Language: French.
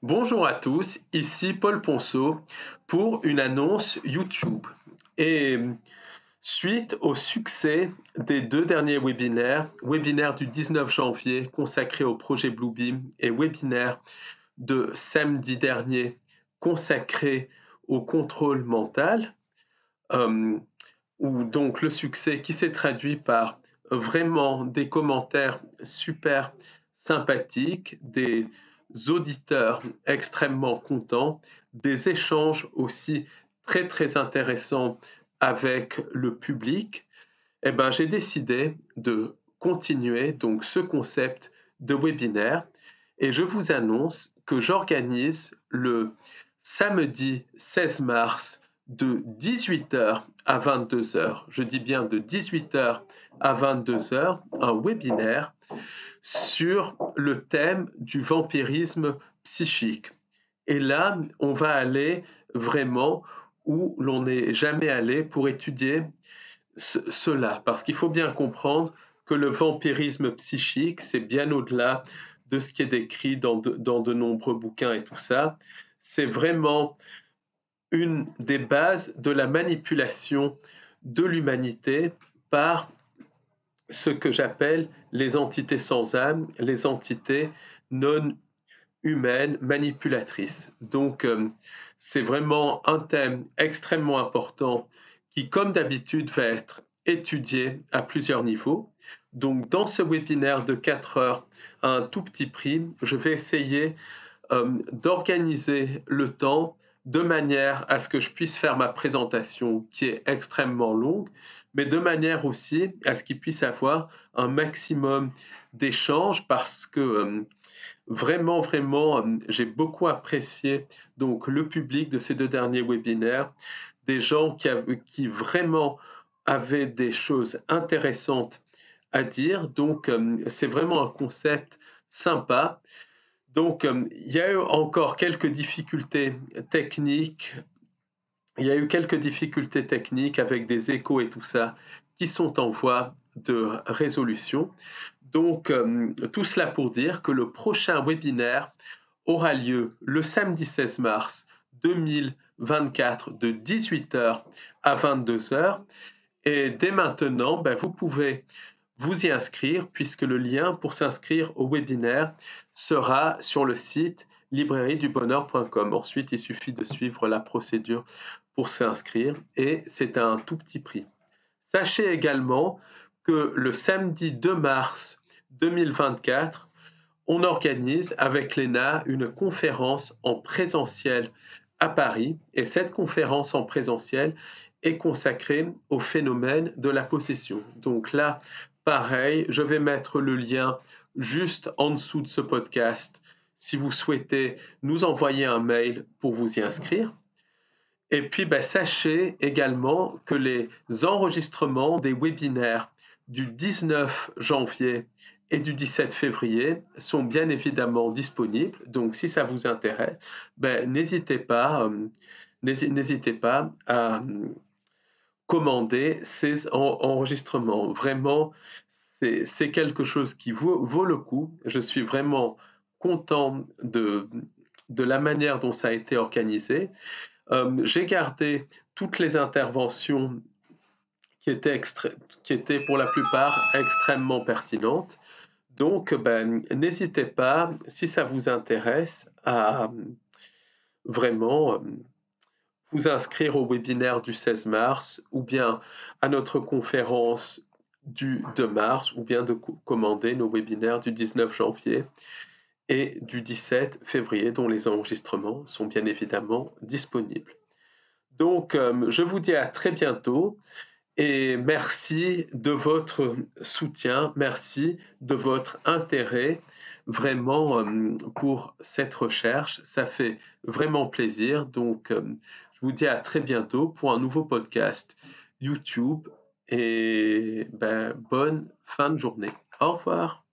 Bonjour à tous, ici Paul Ponceau pour une annonce YouTube. Et suite au succès des deux derniers webinaires, webinaire du 19 janvier consacré au projet Bluebeam et webinaire de samedi dernier consacré au contrôle mental, euh, où donc le succès qui s'est traduit par vraiment des commentaires super sympathiques, des auditeurs extrêmement contents, des échanges aussi très très intéressants avec le public, eh ben, j'ai décidé de continuer donc ce concept de webinaire et je vous annonce que j'organise le samedi 16 mars de 18h à 22h, je dis bien de 18h à 22h, un webinaire sur le thème du vampirisme psychique. Et là, on va aller vraiment où l'on n'est jamais allé pour étudier cela, parce qu'il faut bien comprendre que le vampirisme psychique, c'est bien au-delà de ce qui est décrit dans de nombreux bouquins et tout ça. C'est vraiment une des bases de la manipulation de l'humanité par ce que j'appelle les entités sans âme, les entités non humaines manipulatrices. Donc, c'est vraiment un thème extrêmement important qui, comme d'habitude, va être étudié à plusieurs niveaux. Donc, dans ce webinaire de 4 heures à un tout petit prix, je vais essayer d'organiser le temps de manière à ce que je puisse faire ma présentation qui est extrêmement longue, mais de manière aussi à ce qu'il puisse avoir un maximum d'échanges parce que vraiment, j'ai beaucoup apprécié donc le public de ces deux derniers webinaires, des gens qui vraiment avaient des choses intéressantes à dire. Donc, c'est vraiment un concept sympa. Donc, il y a eu encore quelques difficultés techniques. Il y a eu quelques difficultés techniques avec des échos et tout ça qui sont en voie de résolution. Donc, tout cela pour dire que le prochain webinaire aura lieu le samedi 16 mars 2024 de 18h à 22h. Et dès maintenant, vous pouvez vous y inscrire puisque le lien pour s'inscrire au webinaire sera sur le site librairiedubonheur.com. Ensuite, il suffit de suivre la procédure pour s'inscrire et c'est à un tout petit prix. Sachez également que le samedi 2 mars 2024, on organise avec l'ENA une conférence en présentiel à Paris et cette conférence en présentiel est consacrée au phénomène de la possession. Donc là, pareil, je vais mettre le lien juste en dessous de ce podcast si vous souhaitez nous envoyer un mail pour vous y inscrire. Et puis, sachez également que les enregistrements des webinaires du 19 janvier et du 17 février sont bien évidemment disponibles. Donc, si ça vous intéresse, n'hésitez pas, à commander ces enregistrements. Vraiment, c'est quelque chose qui vaut le coup. Je suis vraiment content de la manière dont ça a été organisé. J'ai gardé toutes les interventions qui étaient pour la plupart extrêmement pertinentes. Donc, n'hésitez pas, si ça vous intéresse, à vraiment vous inscrire au webinaire du 16 mars ou bien à notre conférence du 2 mars ou bien de commander nos webinaires du 19 janvier et du 17 février dont les enregistrements sont bien évidemment disponibles. Donc, je vous dis à très bientôt et merci de votre soutien, merci de votre intérêt vraiment pour cette recherche. Ça fait vraiment plaisir. Donc, je vous dis à très bientôt pour un nouveau podcast YouTube et bonne fin de journée. Au revoir.